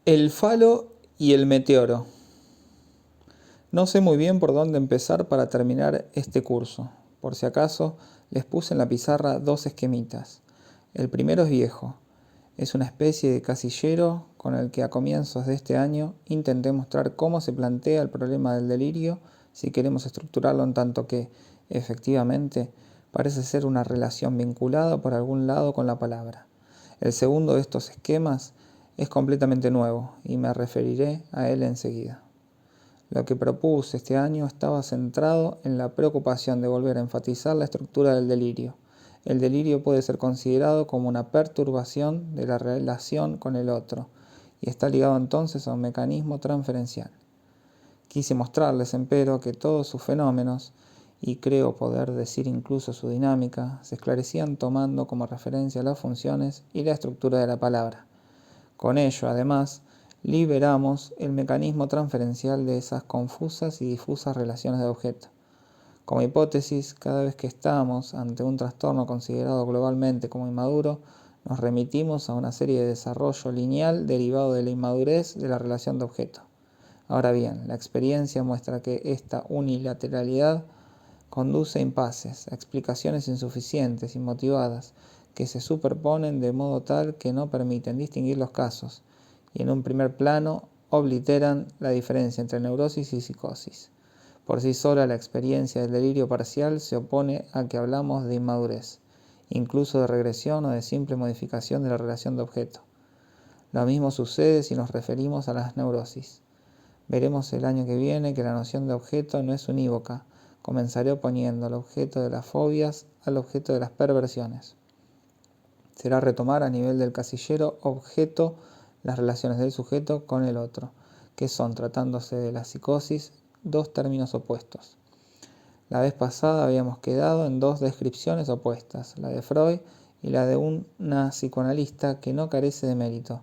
El falo y el meteoro. No sé muy bien por dónde empezar para terminar este curso. Por si acaso, les puse en la pizarra dos esquemitas. El primero es viejo. Es una especie de casillero con el que a comienzos de este año intenté mostrar cómo se plantea el problema del delirio si queremos estructurarlo en tanto que, efectivamente, parece ser una relación vinculada por algún lado con la palabra. El segundo de estos esquemas es completamente nuevo y me referiré a él enseguida. Lo que propuse este año estaba centrado en la preocupación de volver a enfatizar la estructura del delirio. El delirio puede ser considerado como una perturbación de la relación con el otro y está ligado entonces a un mecanismo transferencial. Quise mostrarles, empero, que todos sus fenómenos, y creo poder decir incluso su dinámica, se esclarecían tomando como referencia las funciones y la estructura de la palabra. Con ello, además, liberamos el mecanismo transferencial de esas confusas y difusas relaciones de objeto. Como hipótesis, cada vez que estamos ante un trastorno considerado globalmente como inmaduro, nos remitimos a una serie de desarrollo lineal derivado de la inmadurez de la relación de objeto. Ahora bien, la experiencia muestra que esta unilateralidad conduce a impases, a explicaciones insuficientes y motivadas, que se superponen de modo tal que no permiten distinguir los casos, y en un primer plano obliteran la diferencia entre neurosis y psicosis. Por sí sola, la experiencia del delirio parcial se opone a que hablamos de inmadurez, incluso de regresión o de simple modificación de la relación de objeto. Lo mismo sucede si nos referimos a las neurosis. Veremos el año que viene que la noción de objeto no es unívoca. Comenzaré oponiendo al objeto de las fobias al objeto de las perversiones. Será retomar a nivel del casillero objeto las relaciones del sujeto con el otro, que son, tratándose de la psicosis, dos términos opuestos. La vez pasada habíamos quedado en dos descripciones opuestas, la de Freud y la de una psicoanalista que no carece de mérito,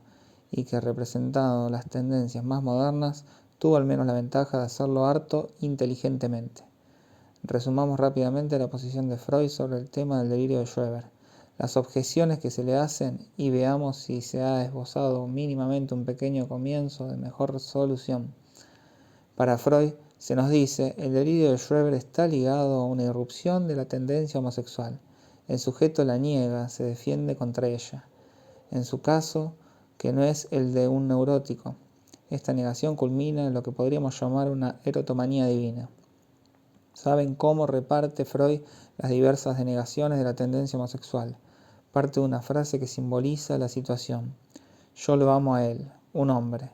y que, representando las tendencias más modernas, tuvo al menos la ventaja de hacerlo harto inteligentemente. Resumamos rápidamente la posición de Freud sobre el tema del delirio de Schreber, las objeciones que se le hacen y veamos si se ha esbozado mínimamente un pequeño comienzo de mejor solución. Para Freud, se nos dice, el delirio de Schreber está ligado a una irrupción de la tendencia homosexual. El sujeto la niega, se defiende contra ella. En su caso, que no es el de un neurótico. Esta negación culmina en lo que podríamos llamar una erotomanía divina. ¿Saben cómo reparte Freud las diversas denegaciones de la tendencia homosexual? Parte de una frase que simboliza la situación. Yo lo amo a él, un hombre.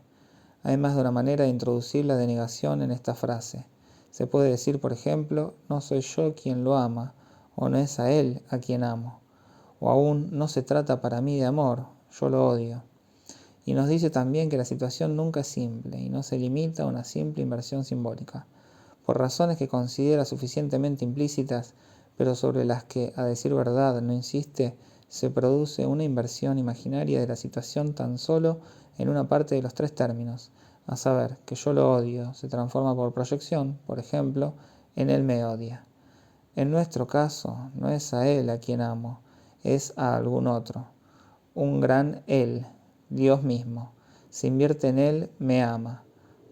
Hay más de una manera de introducir la denegación en esta frase. Se puede decir, por ejemplo, no soy yo quien lo ama, o no es a él a quien amo. O aún, no se trata para mí de amor, yo lo odio. Y nos dice también que la situación nunca es simple y no se limita a una simple inversión simbólica. Por razones que considera suficientemente implícitas, pero sobre las que, a decir verdad, no insiste, se produce una inversión imaginaria de la situación tan solo en una parte de los tres términos, a saber, que yo lo odio, se transforma por proyección, por ejemplo, en él me odia. En nuestro caso, no es a él a quien amo, es a algún otro, un gran él, Dios mismo. Se invierte en él, me ama,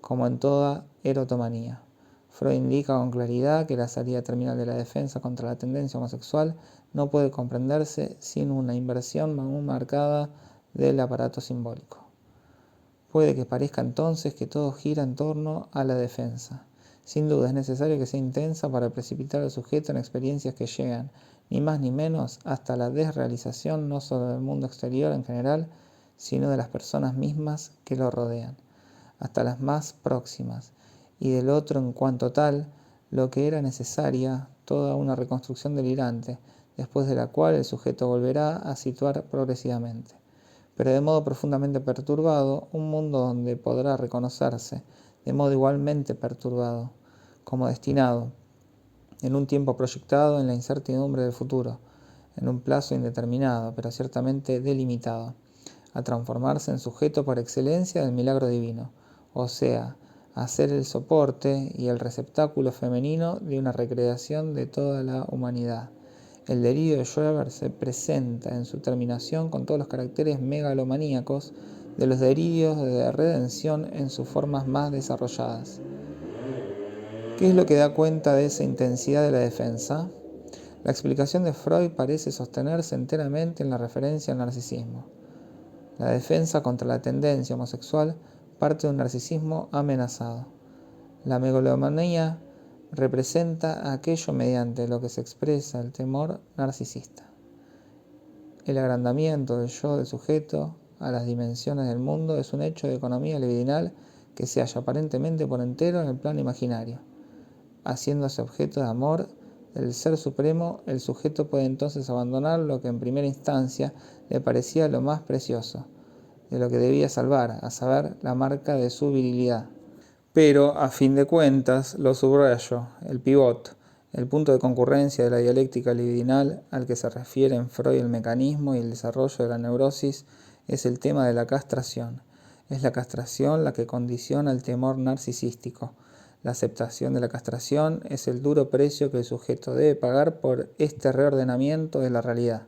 como en toda erotomanía. Freud indica con claridad que la salida terminal de la defensa contra la tendencia homosexual no puede comprenderse sin una inversión muy marcada del aparato simbólico. Puede que parezca entonces que todo gira en torno a la defensa. Sin duda es necesario que sea intensa para precipitar al sujeto en experiencias que llegan, ni más ni menos, hasta la desrealización no solo del mundo exterior en general, sino de las personas mismas que lo rodean, hasta las más próximas, y del otro en cuanto tal, lo que era necesaria, toda una reconstrucción delirante, después de la cual el sujeto volverá a situar progresivamente, pero de modo profundamente perturbado, un mundo donde podrá reconocerse, de modo igualmente perturbado, como destinado, en un tiempo proyectado en la incertidumbre del futuro, en un plazo indeterminado, pero ciertamente delimitado, a transformarse en sujeto por excelencia del milagro divino, o sea, a ser el soporte y el receptáculo femenino de una recreación de toda la humanidad. El delirio de Schreber se presenta en su terminación con todos los caracteres megalomaníacos de los delirios de redención en sus formas más desarrolladas. ¿Qué es lo que da cuenta de esa intensidad de la defensa? La explicación de Freud parece sostenerse enteramente en la referencia al narcisismo. La defensa contra la tendencia homosexual parte de un narcisismo amenazado. La megalomanía representa aquello mediante lo que se expresa el temor narcisista. El agrandamiento del yo del sujeto a las dimensiones del mundo es un hecho de economía libidinal que se halla aparentemente por entero en el plano imaginario. Haciéndose objeto de amor del Ser Supremo, el sujeto puede entonces abandonar lo que en primera instancia le parecía lo más precioso, de lo que debía salvar, a saber, la marca de su virilidad. Pero, a fin de cuentas, lo subrayo, el pivot, el punto de concurrencia de la dialéctica libidinal al que se refieren Freud el mecanismo y el desarrollo de la neurosis, es el tema de la castración. Es la castración la que condiciona el temor narcisístico. La aceptación de la castración es el duro precio que el sujeto debe pagar por este reordenamiento de la realidad.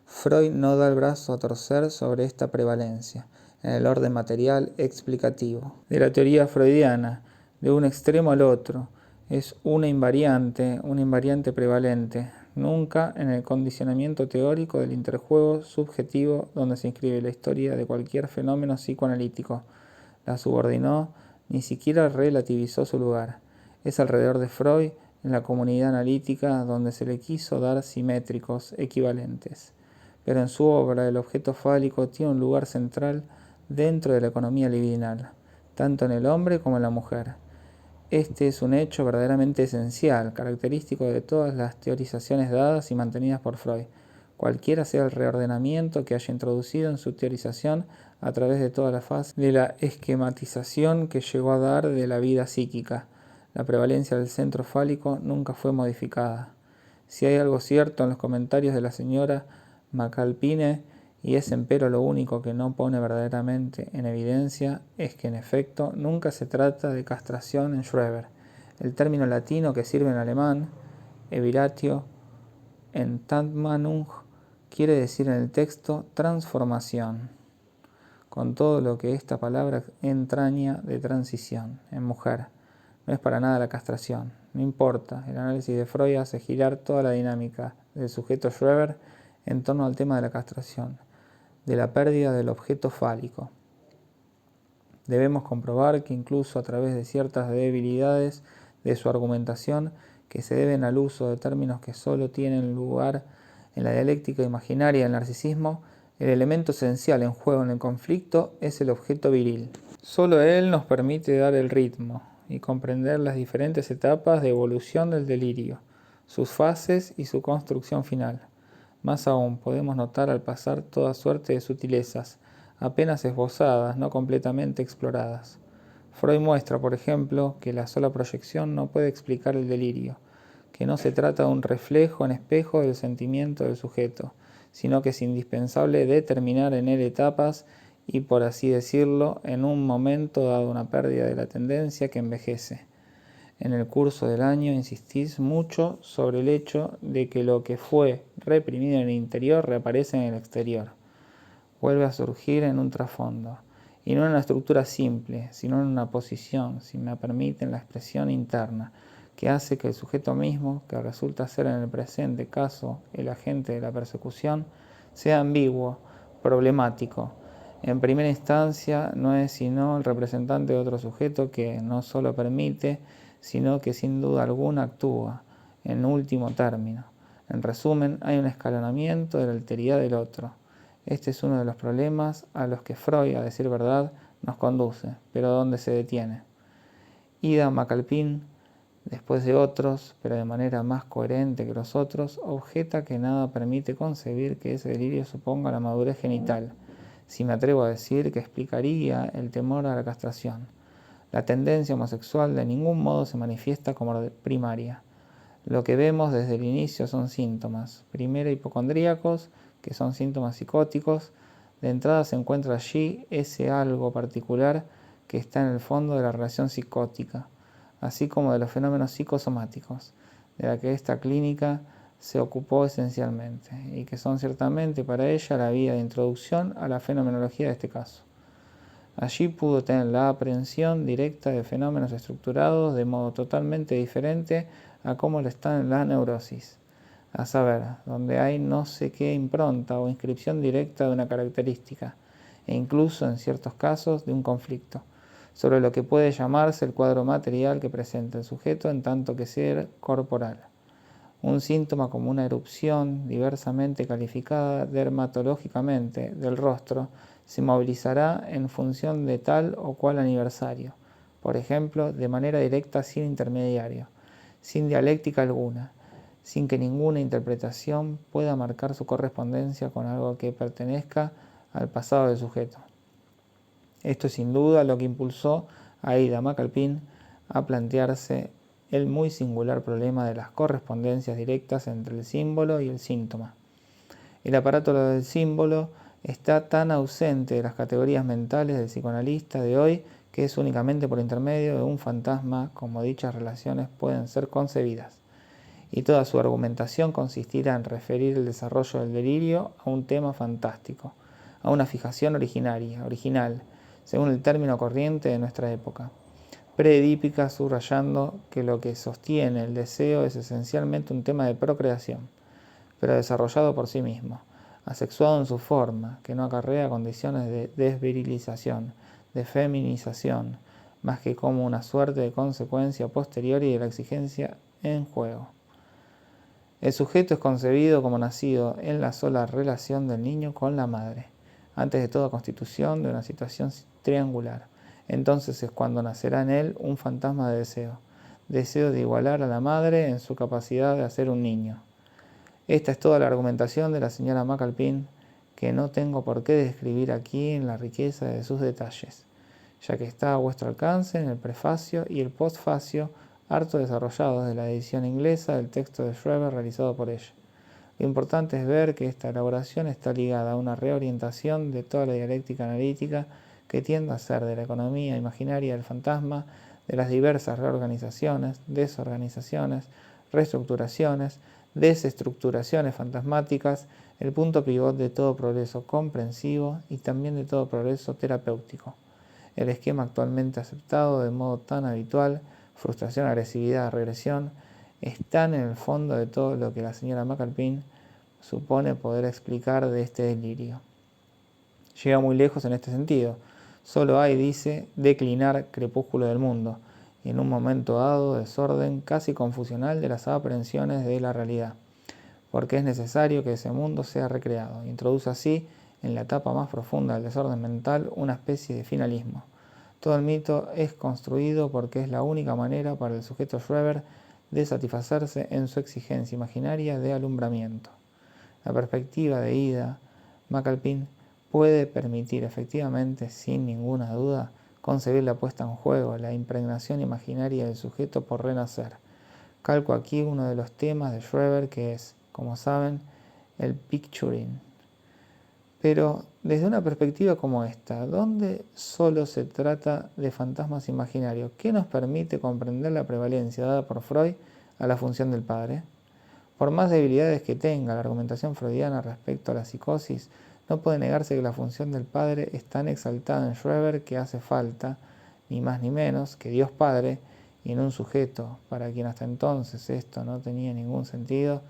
Freud no da el brazo a torcer sobre esta prevalencia, en el orden material explicativo de la teoría freudiana, de un extremo al otro. Es una invariante prevalente, nunca en el condicionamiento teórico del interjuego subjetivo donde se inscribe la historia de cualquier fenómeno psicoanalítico. La subordinó, ni siquiera relativizó su lugar. Es alrededor de Freud, en la comunidad analítica, donde se le quiso dar simétricos equivalentes. Pero en su obra el objeto fálico tiene un lugar central dentro de la economía libidinal, tanto en el hombre como en la mujer. Este es un hecho verdaderamente esencial, característico de todas las teorizaciones dadas y mantenidas por Freud, cualquiera sea el reordenamiento que haya introducido en su teorización a través de toda la fase de la esquematización que llegó a dar de la vida psíquica. La prevalencia del centro fálico nunca fue modificada. Si hay algo cierto en los comentarios de la señora McAlpine, y es empero lo único que no pone verdaderamente en evidencia, es que en efecto nunca se trata de castración en Schreber. El término latino que sirve en alemán, eviratio Entmannung, quiere decir en el texto transformación, con todo lo que esta palabra entraña de transición en mujer. No es para nada la castración, no importa, el análisis de Freud hace girar toda la dinámica del sujeto Schreber en torno al tema de la castración, de la pérdida del objeto fálico. Debemos comprobar que incluso a través de ciertas debilidades de su argumentación, que se deben al uso de términos que solo tienen lugar en la dialéctica imaginaria del narcisismo, el elemento esencial en juego en el conflicto es el objeto viril. Solo él nos permite dar el ritmo y comprender las diferentes etapas de evolución del delirio, sus fases y su construcción final. Más aún, podemos notar al pasar toda suerte de sutilezas, apenas esbozadas, no completamente exploradas. Freud muestra, por ejemplo, que la sola proyección no puede explicar el delirio, que no se trata de un reflejo en espejo del sentimiento del sujeto, sino que es indispensable determinar en él etapas y, por así decirlo, en un momento dado una pérdida de la tendencia que envejece. En el curso del año insistís mucho sobre el hecho de que lo que fue reprimido en el interior reaparece en el exterior. Vuelve a surgir en un trasfondo, y no en una estructura simple, sino en una posición, si me permiten la expresión interna, que hace que el sujeto mismo, que resulta ser en el presente caso el agente de la persecución, sea ambiguo, problemático. En primera instancia no es sino el representante de otro sujeto que no solo permite, sino que sin duda alguna actúa, en último término. En resumen, hay un escalonamiento de la alteridad del otro. Este es uno de los problemas a los que Freud, a decir verdad, nos conduce, pero donde se detiene. Ida McAlpine, después de otros, pero de manera más coherente que los otros, objeta que nada permite concebir que ese delirio suponga la madurez genital, si me atrevo a decir que explicaría el temor a la castración. La tendencia homosexual de ningún modo se manifiesta como primaria. Lo que vemos desde el inicio son síntomas, primero hipocondríacos, que son síntomas psicóticos. De entrada se encuentra allí ese algo particular que está en el fondo de la relación psicótica, así como de los fenómenos psicosomáticos, de la que esta clínica se ocupó esencialmente, y que son ciertamente para ella la vía de introducción a la fenomenología de este caso. Allí pudo tener la aprehensión directa de fenómenos estructurados de modo totalmente diferente a cómo lo está en la neurosis, a saber, donde hay no sé qué impronta o inscripción directa de una característica, e incluso en ciertos casos de un conflicto, sobre lo que puede llamarse el cuadro material que presenta el sujeto en tanto que ser corporal. Un síntoma como una erupción diversamente calificada dermatológicamente del rostro se movilizará en función de tal o cual aniversario, por ejemplo, de manera directa sin intermediario, sin dialéctica alguna, sin que ninguna interpretación pueda marcar su correspondencia con algo que pertenezca al pasado del sujeto. Esto es sin duda lo que impulsó a Ida McAlpin a plantearse el muy singular problema de las correspondencias directas entre el símbolo y el síntoma. El aparato del símbolo está tan ausente de las categorías mentales del psicoanalista de hoy que es únicamente por intermedio de un fantasma como dichas relaciones pueden ser concebidas, y toda su argumentación consistirá en referir el desarrollo del delirio a un tema fantástico, a una fijación original, según el término corriente de nuestra época, preedípica, subrayando que lo que sostiene el deseo es esencialmente un tema de procreación, pero desarrollado por sí mismo, asexuado en su forma, que no acarrea condiciones de desvirilización, de feminización, más que como una suerte de consecuencia posterior y de la exigencia en juego. El sujeto es concebido como nacido en la sola relación del niño con la madre, antes de toda constitución de una situación triangular. Entonces es cuando nacerá en él un fantasma de deseo de igualar a la madre en su capacidad de hacer un niño. Esta es toda la argumentación de la señora McAlpin, que no tengo por qué describir aquí en la riqueza de sus detalles, ya que está a vuestro alcance en el prefacio y el postfacio harto desarrollados de la edición inglesa del texto de Schreber realizado por ella. Lo importante es ver que esta elaboración está ligada a una reorientación de toda la dialéctica analítica que tiende a hacer de la economía imaginaria del fantasma, de las diversas reorganizaciones, desorganizaciones, reestructuraciones, desestructuraciones fantasmáticas, el punto pivot de todo progreso comprensivo y también de todo progreso terapéutico. El esquema actualmente aceptado de modo tan habitual, frustración, agresividad, regresión, están en el fondo de todo lo que la señora McAlpin supone poder explicar de este delirio. Llega muy lejos en este sentido. Solo hay, dice, declinar crepúsculo del mundo, y en un momento dado desorden casi confusional de las aprehensiones de la realidad, porque es necesario que ese mundo sea recreado. Introduce así, en la etapa más profunda del desorden mental, una especie de finalismo. Todo el mito es construido porque es la única manera para el sujeto Schreber de satisfacerse en su exigencia imaginaria de alumbramiento. La perspectiva de Ida McAlpin puede permitir efectivamente, sin ninguna duda, concebir la puesta en juego, la impregnación imaginaria del sujeto por renacer. Calco aquí uno de los temas de Schreber que es, como saben, el picturing. Pero desde una perspectiva como esta, donde solo se trata de fantasmas imaginarios, ¿qué nos permite comprender la prevalencia dada por Freud a la función del padre? Por más debilidades que tenga la argumentación freudiana respecto a la psicosis, no puede negarse que la función del padre es tan exaltada en Schreber que hace falta, ni más ni menos, que Dios Padre, y en un sujeto para quien hasta entonces esto no tenía ningún sentido,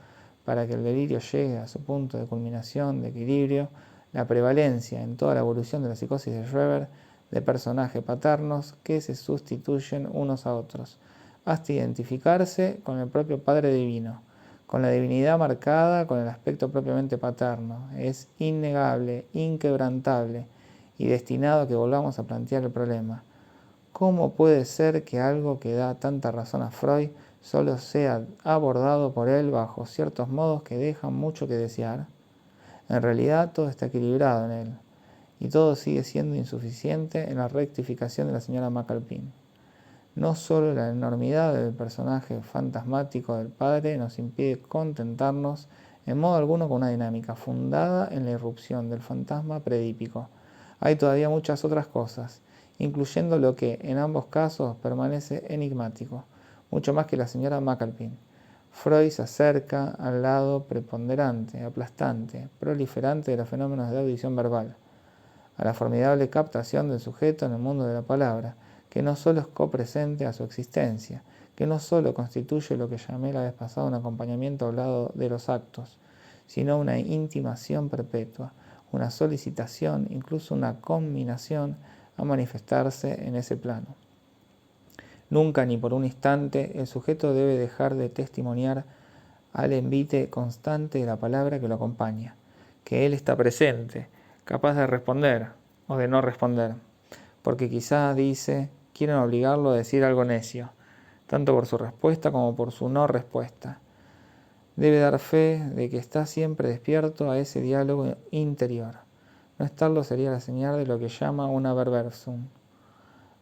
para que el delirio llegue a su punto de culminación, de equilibrio, la prevalencia en toda la evolución de la psicosis de Schreber de personajes paternos que se sustituyen unos a otros, hasta identificarse con el propio Padre Divino, con la divinidad marcada con el aspecto propiamente paterno. Es innegable, inquebrantable y destinado a que volvamos a plantear el problema. ¿Cómo puede ser que algo que da tanta razón a Freud solo sea abordado por él bajo ciertos modos que dejan mucho que desear? En realidad todo está equilibrado en él, y todo sigue siendo insuficiente en la rectificación de la señora McAlpin. No solo la enormidad del personaje fantasmático del padre nos impide contentarnos en modo alguno con una dinámica fundada en la irrupción del fantasma predípico. Hay todavía muchas otras cosas, incluyendo lo que en ambos casos permanece enigmático, mucho más que la señora McAlpin. Freud se acerca al lado preponderante, aplastante, proliferante de los fenómenos de audición verbal, a la formidable captación del sujeto en el mundo de la palabra, que no solo es copresente a su existencia, que no solo constituye lo que llamé la vez pasada un acompañamiento hablado de los actos, sino una intimación perpetua, una solicitación, incluso una conminación a manifestarse en ese plano. Nunca ni por un instante el sujeto debe dejar de testimoniar al envite constante de la palabra que lo acompaña, que él está presente, capaz de responder o de no responder, porque quizá dice, quieren obligarlo a decir algo necio, tanto por su respuesta como por su no respuesta. Debe dar fe de que está siempre despierto a ese diálogo interior. No estarlo sería la señal de lo que llama una perversum.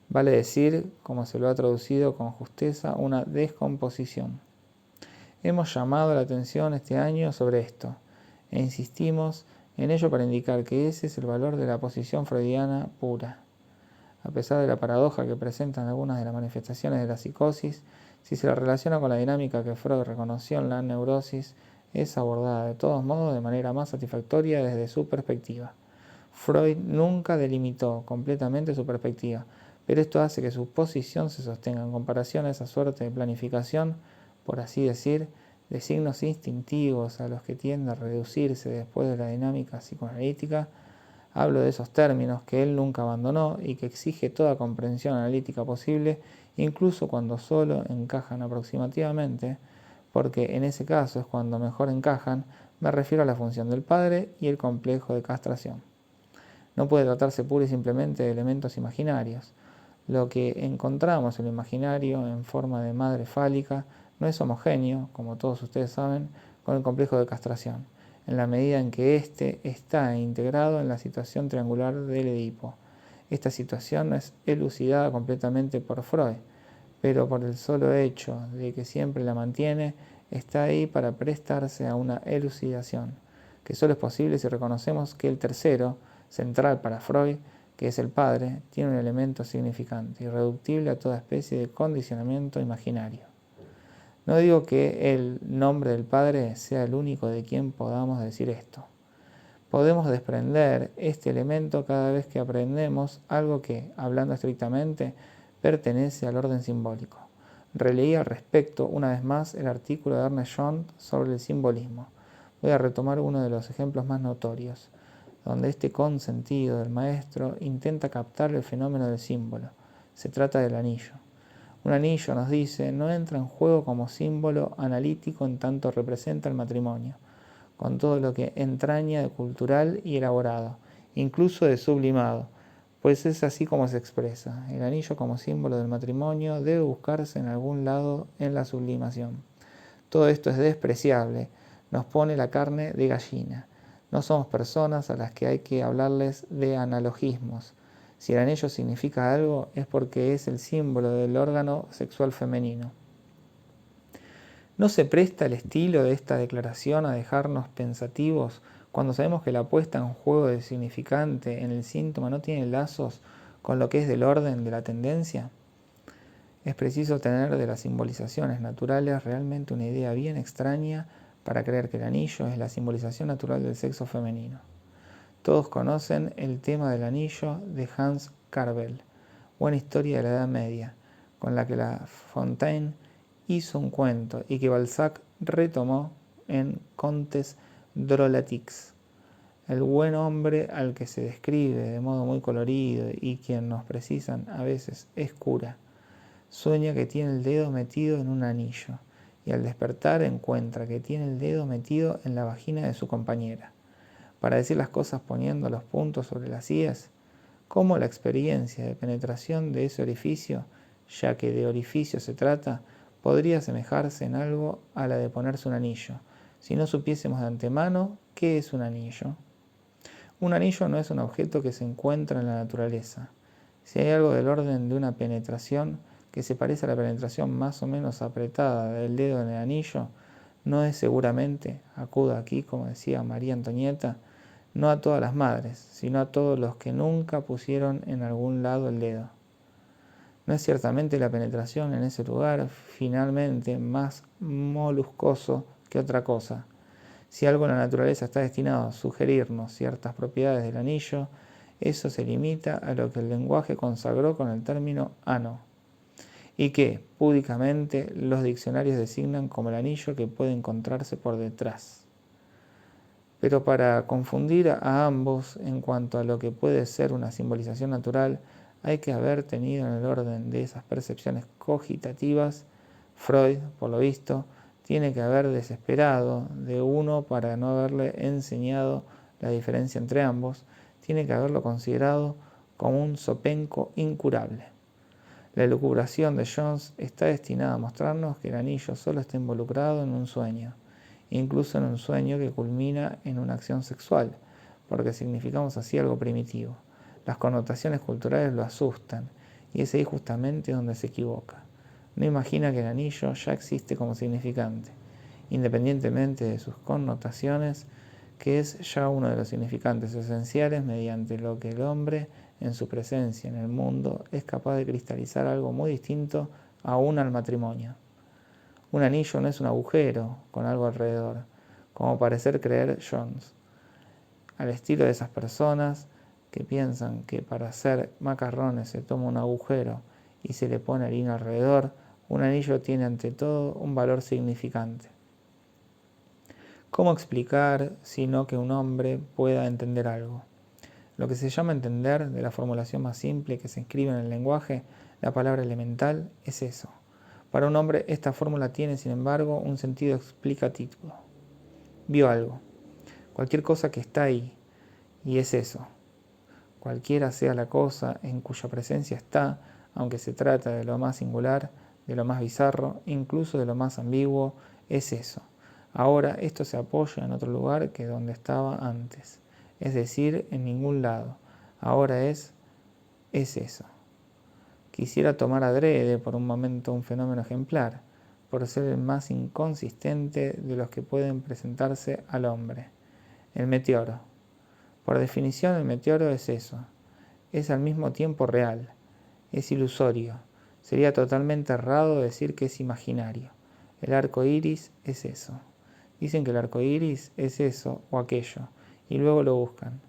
Vale decir, como se lo ha traducido con justeza, una descomposición. Hemos llamado la atención este año sobre esto, e insistimos en ello para indicar que ese es el valor de la posición freudiana pura. A pesar de la paradoja que presentan algunas de las manifestaciones de la psicosis, si se la relaciona con la dinámica que Freud reconoció en la neurosis, es abordada de todos modos de manera más satisfactoria desde su perspectiva. Freud nunca delimitó completamente su perspectiva, pero esto hace que su posición se sostenga en comparación a esa suerte de planificación, por así decir, de signos instintivos a los que tiende a reducirse después de la dinámica psicoanalítica. Hablo de esos términos que él nunca abandonó y que exige toda comprensión analítica posible, incluso cuando solo encajan aproximativamente, porque en ese caso es cuando mejor encajan, me refiero a la función del padre y el complejo de castración. No puede tratarse pura y simplemente de elementos imaginarios. Lo que encontramos en lo imaginario en forma de madre fálica no es homogéneo, como todos ustedes saben, con el complejo de castración, en la medida en que éste está integrado en la situación triangular del Edipo. Esta situación no es elucidada completamente por Freud, pero por el solo hecho de que siempre la mantiene, está ahí para prestarse a una elucidación, que solo es posible si reconocemos que el tercero, central para Freud, que es el padre, tiene un elemento significante, irreductible a toda especie de condicionamiento imaginario. No digo que el nombre del padre sea el único de quien podamos decir esto. Podemos desprender este elemento cada vez que aprendemos algo que, hablando estrictamente, pertenece al orden simbólico. Releí al respecto una vez más el artículo de Ernest John sobre el simbolismo. Voy a retomar uno de los ejemplos más notorios, donde este consentido del maestro intenta captar el fenómeno del símbolo. Se trata del anillo. Un anillo, nos dice, no entra en juego como símbolo analítico en tanto representa el matrimonio, con todo lo que entraña de cultural y elaborado, incluso de sublimado, pues es así como se expresa. El anillo como símbolo del matrimonio debe buscarse en algún lado en la sublimación. Todo esto es despreciable, nos pone la carne de gallina. No somos personas a las que hay que hablarles de analogismos. Si el anillo significa algo, es porque es el símbolo del órgano sexual femenino. ¿No se presta el estilo de esta declaración a dejarnos pensativos cuando sabemos que la puesta en juego del significante en el síntoma no tiene lazos con lo que es del orden de la tendencia? Es preciso tener de las simbolizaciones naturales realmente una idea bien extraña para creer que el anillo es la simbolización natural del sexo femenino. Todos conocen el tema del anillo de Hans Carvel, buena historia de la Edad Media, con la que La Fontaine hizo un cuento y que Balzac retomó en Contes Drolatiques. El buen hombre al que se describe de modo muy colorido y quien nos precisan a veces es cura, sueña que tiene el dedo metido en un anillo y al despertar encuentra que tiene el dedo metido en la vagina de su compañera. Para decir las cosas poniendo los puntos sobre las íes, cómo la experiencia de penetración de ese orificio, ya que de orificio se trata, podría asemejarse en algo a la de ponerse un anillo, si no supiésemos de antemano qué es un anillo. Un anillo no es un objeto que se encuentra en la naturaleza. Si hay algo del orden de una penetración que se parece a la penetración más o menos apretada del dedo en el anillo, no es seguramente, acudo aquí, como decía María Antonieta, no a todas las madres, sino a todos los que nunca pusieron en algún lado el dedo. No es ciertamente la penetración en ese lugar finalmente más moluscoso que otra cosa. Si algo en la naturaleza está destinado a sugerirnos ciertas propiedades del anillo, Eso se limita a lo que el lenguaje consagró con el término ano, y que, púdicamente, los diccionarios designan como el anillo que puede encontrarse por detrás. Pero para confundir a ambos en cuanto a lo que puede ser una simbolización natural, hay que haber tenido en el orden de esas percepciones cogitativas, Freud, por lo visto, tiene que haber desesperado de uno para no haberle enseñado la diferencia entre ambos, tiene que haberlo considerado como un zopenco incurable. La elucubración de Jones está destinada a mostrarnos que el anillo solo está involucrado en un sueño, incluso en un sueño que culmina en una acción sexual, porque significamos así algo primitivo. Las connotaciones culturales lo asustan, y es ahí justamente donde se equivoca. No imagina que el anillo ya existe como significante, independientemente de sus connotaciones, que es ya uno de los significantes esenciales mediante lo que el hombre, en su presencia en el mundo, es capaz de cristalizar algo muy distinto aún al matrimonio. Un anillo no es un agujero con algo alrededor, como parecer creer Jones, al estilo de esas personas que piensan que para hacer macarrones se toma un agujero y se le pone harina alrededor. Un anillo tiene ante todo un valor significante. ¿Cómo explicar sino que un hombre pueda entender algo? Lo que se llama entender, de la formulación más simple que se inscribe en el lenguaje, la palabra elemental, es eso. Para un hombre esta fórmula tiene, sin embargo, un sentido explicativo. Vio algo, cualquier cosa que está ahí, y es eso. Cualquiera sea la cosa en cuya presencia está, aunque se trata de lo más singular, de lo más bizarro, incluso de lo más ambiguo, es eso. Ahora esto se apoya en otro lugar que donde estaba antes, es decir, en ningún lado. Ahora es eso. Quisiera tomar adrede por un momento un fenómeno ejemplar, por ser el más inconsistente de los que pueden presentarse al hombre. El meteoro. Por definición, el meteoro es eso. Es al mismo tiempo real. Es ilusorio. Sería totalmente errado decir que es imaginario. El arco iris es eso. Dicen que el arco iris es eso o aquello, y luego lo buscan.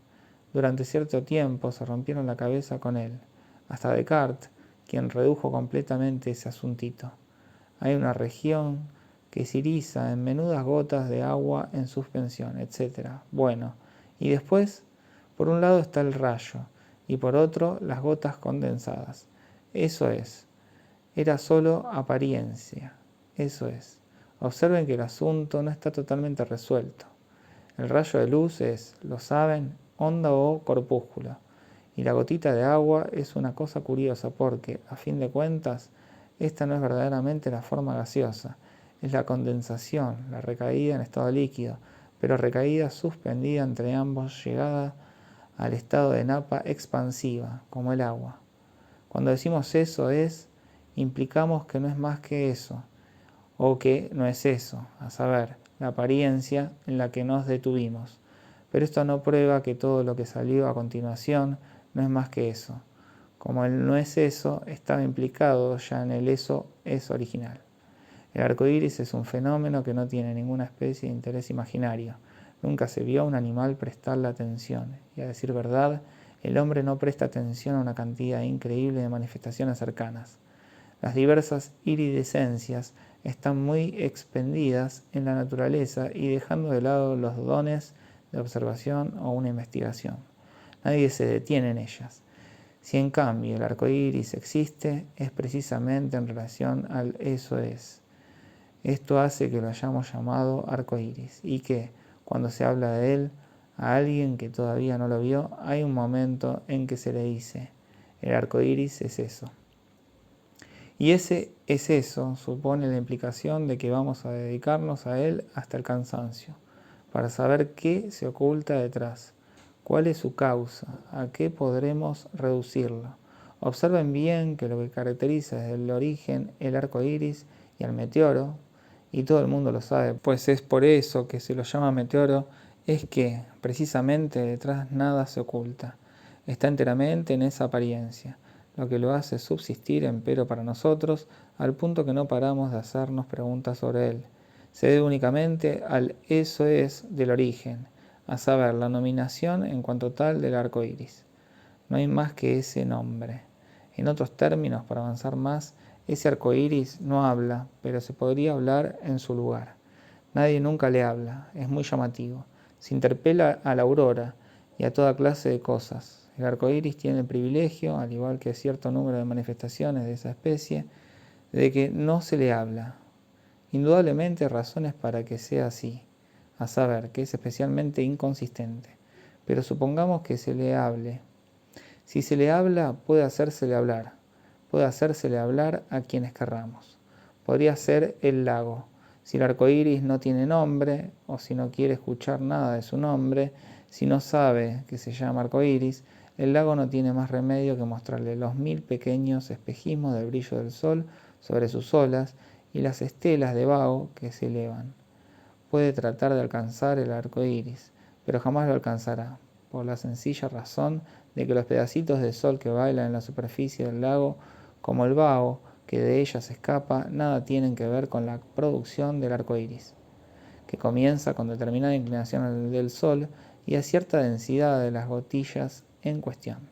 Durante cierto tiempo se rompieron la cabeza con él, hasta Descartes, quien redujo completamente ese asuntito. Hay una región que se iriza en menudas gotas de agua en suspensión, etc. Bueno, y después, por un lado está el rayo, y por otro las gotas condensadas. Eso es. Era solo apariencia. Eso es. Observen que el asunto no está totalmente resuelto. El rayo de luz es, lo saben, onda o corpúsculo. Y la gotita de agua es una cosa curiosa porque, a fin de cuentas, esta no es verdaderamente la forma gaseosa. Es la condensación, la recaída en estado líquido, pero recaída suspendida entre ambos, llegada al estado de napa expansiva, como el agua. Cuando decimos eso es, implicamos que no es más que eso, o que no es eso, a saber, la apariencia en la que nos detuvimos. Pero esto no prueba que todo lo que salió a continuación no es más que eso. Como el no es eso estaba implicado ya en el eso es original. El arco iris es un fenómeno que no tiene ninguna especie de interés imaginario. Nunca se vio a un animal prestarle atención. Y a decir verdad, el hombre no presta atención a una cantidad increíble de manifestaciones cercanas. Las diversas iridescencias están muy expendidas en la naturaleza y dejando de lado los dones de observación o una investigación. Nadie se detiene en ellas. Si en cambio el arco iris existe, es precisamente en relación al eso es. Esto hace que lo hayamos llamado arco iris y que, cuando se habla de él, a alguien que todavía no lo vio, hay un momento en que se le dice, el arco iris es eso. Y ese es eso supone la implicación de que vamos a dedicarnos a él hasta el cansancio, para saber qué se oculta detrás, cuál es su causa, a qué podremos reducirlo. Observen bien que lo que caracteriza desde el origen el arco iris y el meteoro, y todo el mundo lo sabe, pues es por eso que se lo llama meteoro, es que precisamente detrás nada se oculta, está enteramente en esa apariencia, lo que lo hace subsistir empero para nosotros, al punto que no paramos de hacernos preguntas sobre él. Se debe únicamente al eso es del origen, a saber, la nominación en cuanto tal del arco iris. no hay más que ese nombre. En otros términos, para avanzar más, ese arco iris no habla, pero se podría hablar en su lugar. Nadie nunca le habla, es muy llamativo. Se interpela a la aurora y a toda clase de cosas. El arco iris tiene el privilegio, al igual que cierto número de manifestaciones de esa especie, de que no se le habla. Indudablemente hay razones para que sea así, a saber, que es especialmente inconsistente. Pero supongamos que se le hable. Si se le habla, puede hacérsele hablar a quienes querramos. Podría ser el lago. Si el arco iris no tiene nombre, o si no quiere escuchar nada de su nombre, si no sabe que se llama arco iris, el lago no tiene más remedio que mostrarle los 1000 pequeños espejismos del brillo del sol sobre sus olas y las estelas de vaho que se elevan. Puede tratar de alcanzar el arco iris, pero jamás lo alcanzará, por la sencilla razón de que los pedacitos de sol que bailan en la superficie del lago, como el vaho que de ella se escapa, nada tienen que ver con la producción del arco iris, que comienza con determinada inclinación del sol y a cierta densidad de las gotillas en cuestión.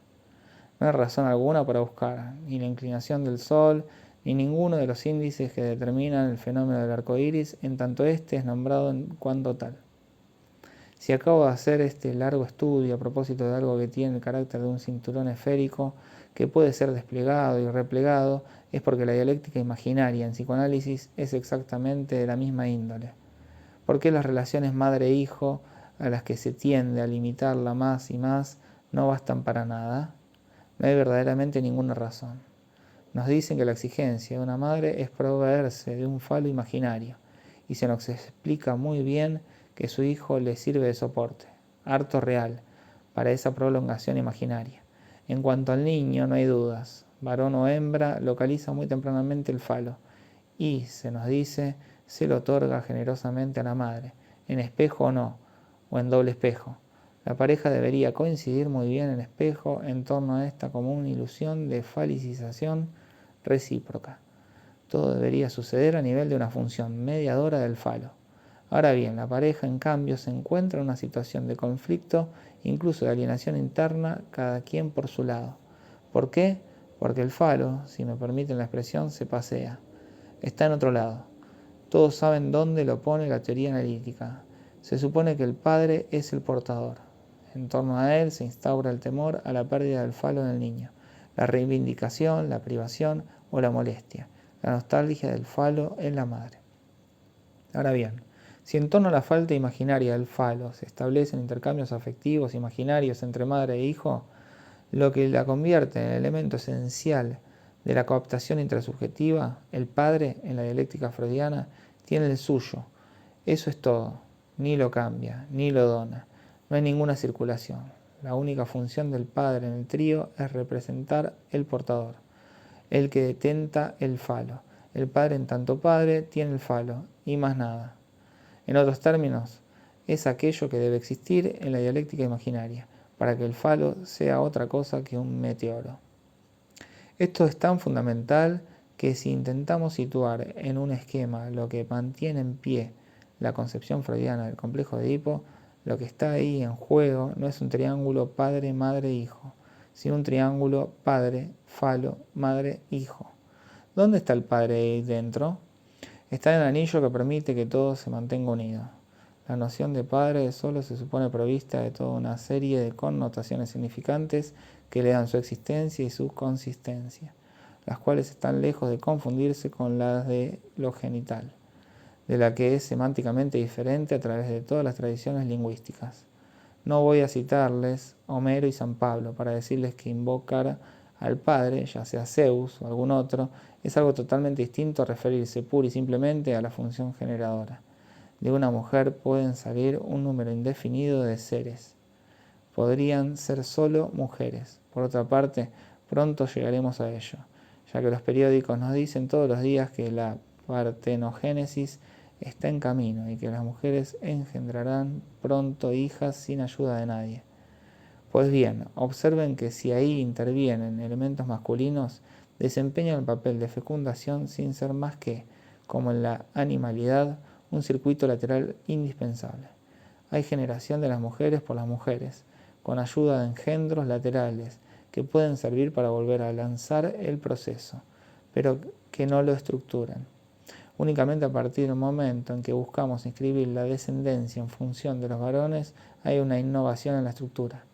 No hay razón alguna para buscar ni la inclinación del sol ni ninguno de los índices que determinan el fenómeno del arco iris, en tanto éste es nombrado en cuanto tal. Si acabo de hacer este largo estudio a propósito de algo que tiene el carácter de un cinturón esférico que puede ser desplegado y replegado, es porque la dialéctica imaginaria en psicoanálisis es exactamente de la misma índole. ¿Por qué las relaciones madre-hijo, a las que se tiende a limitarla más y más, no bastan para nada? No hay verdaderamente ninguna razón. Nos dicen que la exigencia de una madre es proveerse de un falo imaginario, y se nos explica muy bien que su hijo le sirve de soporte, harto real, para esa prolongación imaginaria. En cuanto al niño, no hay dudas. Varón o hembra localiza muy tempranamente el falo, y, se nos dice, se lo otorga generosamente a la madre, en espejo o no, o en doble espejo. La pareja debería coincidir muy bien en espejo en torno a esta común ilusión de falicización recíproca. Todo debería suceder a nivel de una función mediadora del falo. Ahora bien, la pareja en cambio se encuentra en una situación de conflicto, incluso de alienación interna, cada quien por su lado. ¿Por qué? Porque el falo, si me permiten la expresión, se pasea. Está en otro lado. Todos saben dónde lo pone la teoría analítica. Se supone que el padre es el portador. En torno a él se instaura el temor a la pérdida del falo en el niño, la reivindicación, la privación o la molestia, la nostalgia del falo en la madre. Ahora bien, si en torno a la falta imaginaria del falo se establecen intercambios afectivos imaginarios entre madre e hijo, lo que la convierte en el elemento esencial de la cooptación intrasubjetiva, el padre, en la dialéctica freudiana, tiene el suyo. Eso es todo. Ni lo cambia, ni lo dona. No hay ninguna circulación. La única función del padre en el trío es representar el portador, el que detenta el falo. El padre en tanto padre tiene el falo, y más nada. En otros términos, es aquello que debe existir en la dialéctica imaginaria, para que el falo sea otra cosa que un meteoro. Esto es tan fundamental que si intentamos situar en un esquema lo que mantiene en pie la concepción freudiana del complejo de Edipo, lo que está ahí en juego no es un triángulo padre, madre, hijo, sino un triángulo padre, falo, madre, hijo. ¿Dónde está el padre ahí dentro? Está en el anillo que permite que todo se mantenga unido. La noción de padre solo se supone provista de toda una serie de connotaciones significantes que le dan su existencia y su consistencia, las cuales están lejos de confundirse con las de lo genital, de la que es semánticamente diferente a través de todas las tradiciones lingüísticas. No voy a citarles Homero y San Pablo para decirles que invocar al Padre, ya sea Zeus o algún otro, es algo totalmente distinto a referirse pura y simplemente a la función generadora. De una mujer pueden salir un número indefinido de seres. Podrían ser solo mujeres. Por otra parte, pronto llegaremos a ello, ya que los periódicos nos dicen todos los días que la partenogénesis está en camino y que las mujeres engendrarán pronto hijas sin ayuda de nadie. Pues bien, observen que si ahí intervienen elementos masculinos, desempeñan el papel de fecundación sin ser más que, como en la animalidad, un circuito lateral indispensable. Hay generación de las mujeres por las mujeres, con ayuda de engendros laterales que pueden servir para volver a lanzar el proceso, pero que no lo estructuran. Únicamente a partir del momento en que buscamos inscribir la descendencia en función de los varones, hay una innovación en la estructura.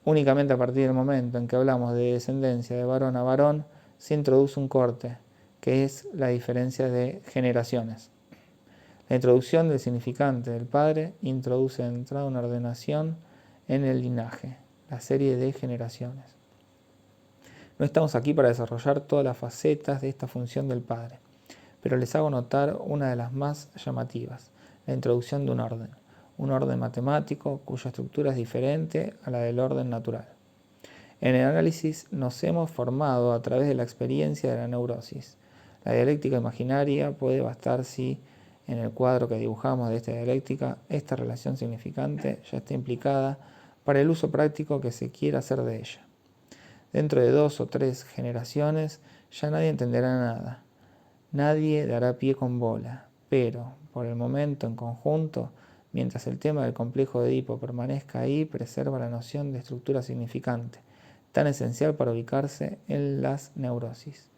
Únicamente a partir del momento en que hablamos de descendencia de varón a varón, se introduce un corte, que es la diferencia de generaciones. La introducción del significante del padre introduce de entrada una ordenación en el linaje, la serie de generaciones. No estamos aquí para desarrollar todas las facetas de esta función del padre, pero les hago notar una de las más llamativas, la introducción de un orden matemático cuya estructura es diferente a la del orden natural. En el análisis nos hemos formado a través de la experiencia de la neurosis. La dialéctica imaginaria puede bastar si en el cuadro que dibujamos de esta dialéctica, esta relación significante ya está implicada para el uso práctico que se quiera hacer de ella. Dentro de 2 o 3 generaciones ya nadie entenderá nada, nadie dará pie con bola, pero por el momento en conjunto, mientras el tema del complejo de Edipo permanezca ahí, preserva la noción de estructura significante, tan esencial para ubicarse en las neurosis.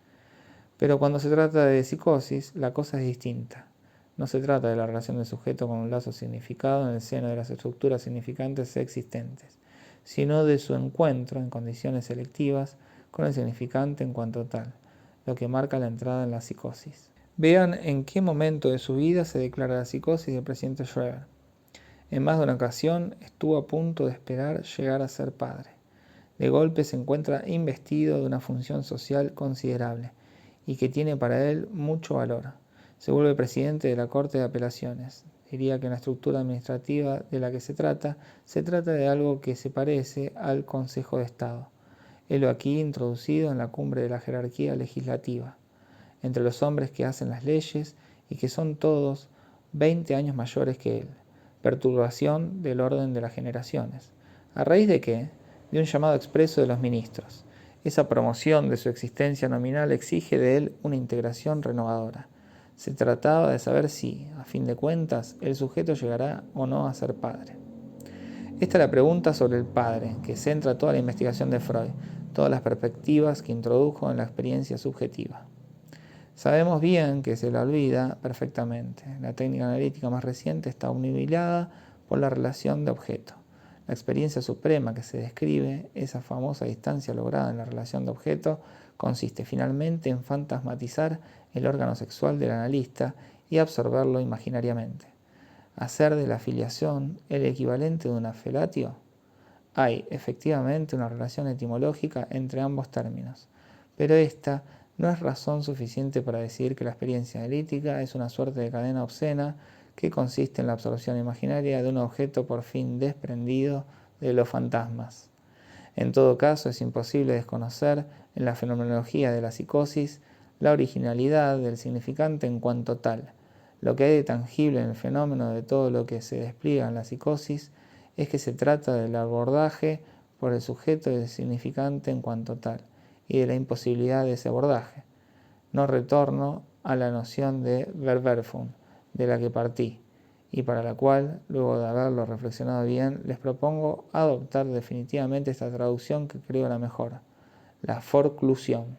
Pero cuando se trata de psicosis, la cosa es distinta. No se trata de la relación del sujeto con un lazo significado en el seno de las estructuras significantes existentes, sino de su encuentro en condiciones selectivas con el significante en cuanto tal, lo que marca la entrada en la psicosis. Vean en qué momento de su vida se declara la psicosis del presidente Schreber. En más de una ocasión estuvo a punto de esperar llegar a ser padre. De golpe se encuentra investido de una función social considerable y que tiene para él mucho valor. Se vuelve presidente de la Corte de Apelaciones. Diría que en la estructura administrativa de la que se trata de algo que se parece al Consejo de Estado. Helo aquí introducido en la cumbre de la jerarquía legislativa, entre los hombres que hacen las leyes y que son todos 20 años mayores que él. Perturbación del orden de las generaciones. ¿A raíz de qué? De un llamado expreso de los ministros. Esa promoción de su existencia nominal exige de él una integración renovadora. Se trataba de saber si, a fin de cuentas, el sujeto llegará o no a ser padre. Esta es la pregunta sobre el padre, que centra toda la investigación de Freud, todas las perspectivas que introdujo en la experiencia subjetiva. Sabemos bien que se la olvida perfectamente. La técnica analítica más reciente está obnubilada por la relación de objeto. La experiencia suprema que se describe, esa famosa distancia lograda en la relación de objeto, consiste finalmente en fantasmatizar el órgano sexual del analista y absorberlo imaginariamente. Hacer de la filiación el equivalente de una felatio. Hay efectivamente una relación etimológica entre ambos términos, pero esta no es razón suficiente para decir que la experiencia analítica es una suerte de cadena obscena que consiste en la absorción imaginaria de un objeto por fin desprendido de los fantasmas. En todo caso, es imposible desconocer en la fenomenología de la psicosis la originalidad del significante en cuanto tal. Lo que hay de tangible en el fenómeno de todo lo que se despliega en la psicosis es que se trata del abordaje por el sujeto del significante en cuanto tal, y de la imposibilidad de ese abordaje. No retorno a la noción de Verwerfung, de la que partí, y para la cual, luego de haberlo reflexionado bien, les propongo adoptar definitivamente esta traducción que creo la mejor, la forclusión.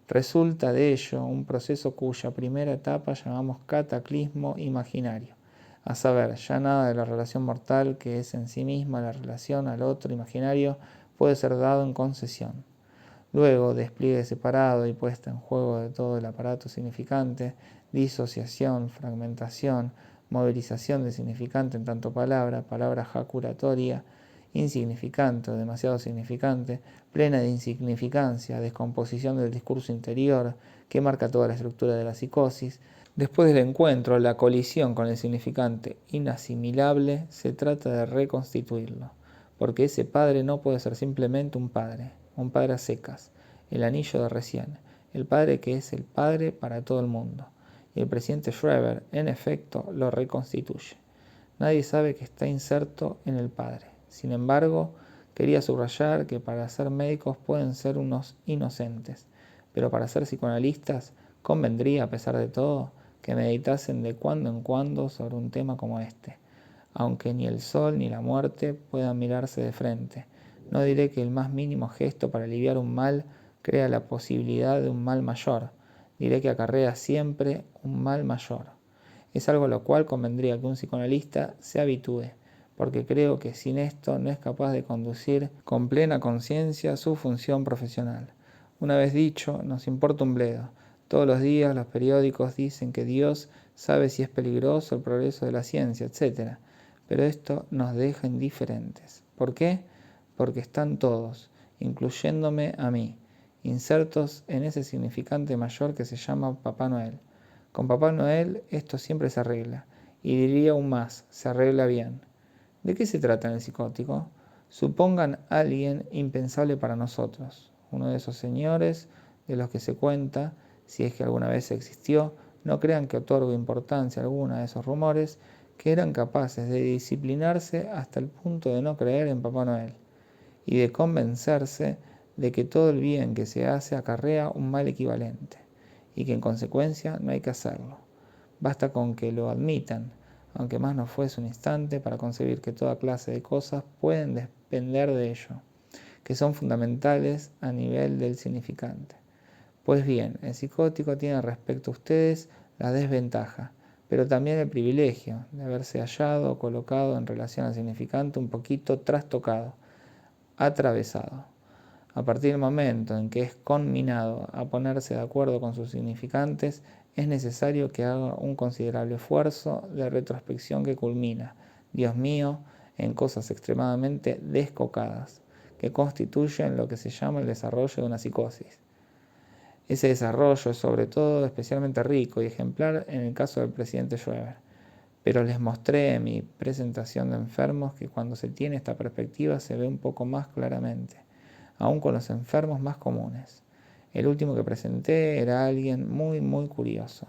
Resulta de ello un proceso cuya primera etapa llamamos cataclismo imaginario, a saber, ya nada de la relación mortal que es en sí misma la relación al otro imaginario puede ser dado en concesión. Luego, despliegue separado y puesta en juego de todo el aparato significante, disociación, fragmentación, movilización del significante en tanto palabra, palabra jaculatoria, insignificante o demasiado significante, plena de insignificancia, descomposición del discurso interior que marca toda la estructura de la psicosis. Después del encuentro, la colisión con el significante inasimilable, se trata de reconstituirlo, porque ese padre no puede ser simplemente un padre a secas, el anillo de recién, el padre que es el padre para todo el mundo. Y el presidente Schreber, en efecto, lo reconstituye. Nadie sabe que está inserto en el padre. Sin embargo, quería subrayar que para ser médicos pueden ser unos inocentes, pero para ser psicoanalistas convendría, a pesar de todo, que meditasen de cuando en cuando sobre un tema como este, aunque ni el sol ni la muerte puedan mirarse de frente. No diré que el más mínimo gesto para aliviar un mal crea la posibilidad de un mal mayor. Diré que acarrea siempre un mal mayor. Es algo a lo cual convendría que un psicoanalista se habitúe, porque creo que sin esto no es capaz de conducir con plena conciencia su función profesional. Una vez dicho, nos importa un bledo. Todos los días los periódicos dicen que Dios sabe si es peligroso el progreso de la ciencia, etc. Pero esto nos deja indiferentes. ¿Por qué? Porque están todos, incluyéndome a mí, insertos en ese significante mayor que se llama Papá Noel. Con Papá Noel esto siempre se arregla, y diría aún más, se arregla bien. ¿De qué se trata en el psicótico? Supongan a alguien impensable para nosotros, uno de esos señores de los que se cuenta, si es que alguna vez existió, no crean que otorgo importancia alguna a esos rumores, que eran capaces de disciplinarse hasta el punto de no creer en Papá Noel, y de convencerse de que todo el bien que se hace acarrea un mal equivalente, y que en consecuencia no hay que hacerlo. Basta con que lo admitan, aunque más no fuese un instante, para concebir que toda clase de cosas pueden depender de ello, que son fundamentales a nivel del significante. Pues bien, el psicótico tiene respecto a ustedes la desventaja, pero también el privilegio de haberse hallado o colocado en relación al significante un poquito trastocado, atravesado. A partir del momento en que es conminado a ponerse de acuerdo con sus significantes, es necesario que haga un considerable esfuerzo de retrospección que culmina, Dios mío, en cosas extremadamente descocadas, que constituyen lo que se llama el desarrollo de una psicosis. Ese desarrollo es sobre todo especialmente rico y ejemplar en el caso del presidente Schroeder. Pero les mostré en mi presentación de enfermos que cuando se tiene esta perspectiva se ve un poco más claramente, aún con los enfermos más comunes. El último que presenté era alguien muy curioso,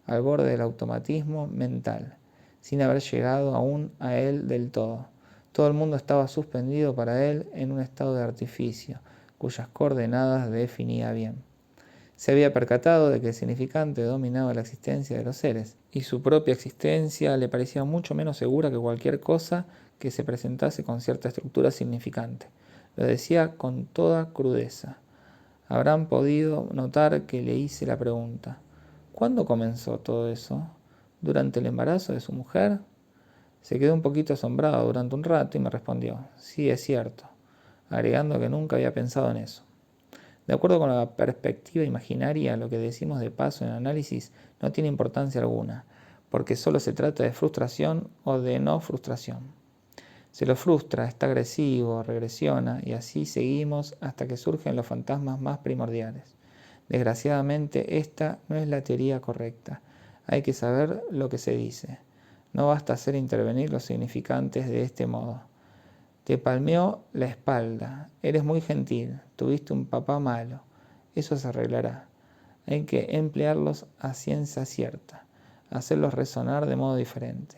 al borde del automatismo mental, sin haber llegado aún a él del todo. Todo el mundo estaba suspendido para él en un estado de artificio, cuyas coordenadas definía bien. Se había percatado de que el significante dominaba la existencia de los seres, y su propia existencia le parecía mucho menos segura que cualquier cosa que se presentase con cierta estructura significante. Lo decía con toda crudeza. Habrán podido notar que le hice la pregunta: ¿cuándo comenzó todo eso? ¿Durante el embarazo de su mujer? Se quedó un poquito asombrado durante un rato y me respondió: sí, es cierto, agregando que nunca había pensado en eso. De acuerdo con la perspectiva imaginaria, lo que decimos de paso en análisis no tiene importancia alguna, porque solo se trata de frustración o de no frustración. Se lo frustra, está agresivo, regresiona, y así seguimos hasta que surgen los fantasmas más primordiales. Desgraciadamente, esta no es la teoría correcta. Hay que saber lo que se dice. No basta hacer intervenir los significantes de este modo. Te palmeó la espalda, eres muy gentil, tuviste un papá malo, eso se arreglará. Hay que emplearlos a ciencia cierta, hacerlos resonar de modo diferente,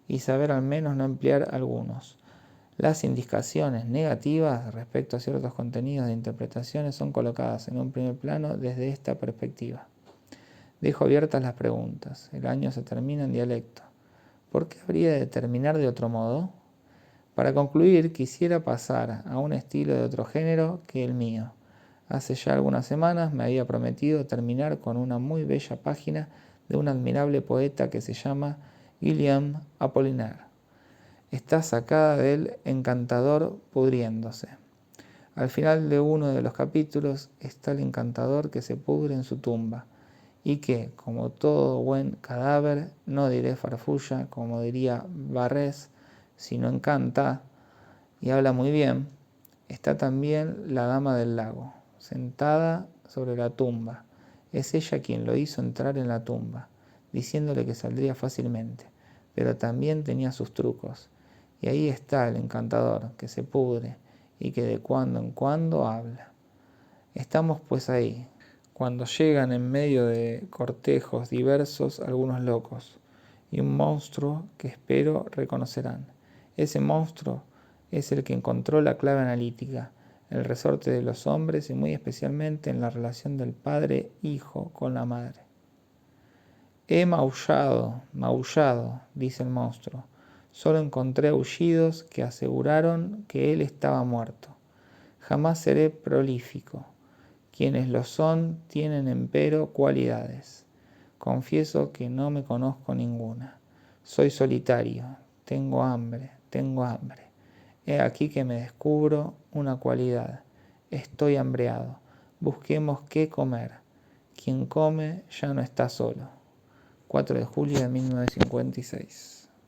y saber al menos no emplear algunos. Las indicaciones negativas respecto a ciertos contenidos de interpretaciones son colocadas en un primer plano desde esta perspectiva. Dejo abiertas las preguntas. El año se termina en dialecto. ¿Por qué habría de terminar de otro modo? Para concluir, quisiera pasar a un estilo de otro género que el mío. Hace ya algunas semanas me había prometido terminar con una muy bella página de un admirable poeta que se llama Guillaume Apollinaire. Está sacada del Encantador pudriéndose. Al final de uno de los capítulos está el encantador que se pudre en su tumba y que, como todo buen cadáver, no diré farfulla, como diría Barrés, sino encanta, y habla muy bien. Está también la dama del lago, sentada sobre la tumba. Es ella quien lo hizo entrar en la tumba, diciéndole que saldría fácilmente, pero también tenía sus trucos. Y ahí está el encantador, que se pudre y que de cuando en cuando habla. Estamos pues ahí, cuando llegan en medio de cortejos diversos algunos locos, y un monstruo que espero reconocerán. Ese monstruo es el que encontró la clave analítica, el resorte de los hombres y muy especialmente en la relación del padre-hijo con la madre. He maullado, dice el monstruo. Solo encontré aullidos que aseguraron que él estaba muerto. Jamás seré prolífico. Quienes lo son tienen empero cualidades. Confieso que no me conozco ninguna. Soy solitario, tengo hambre, tengo hambre. He aquí que me descubro una cualidad. Estoy hambreado. Busquemos qué comer. Quien come ya no está solo. 4 de julio de 1956.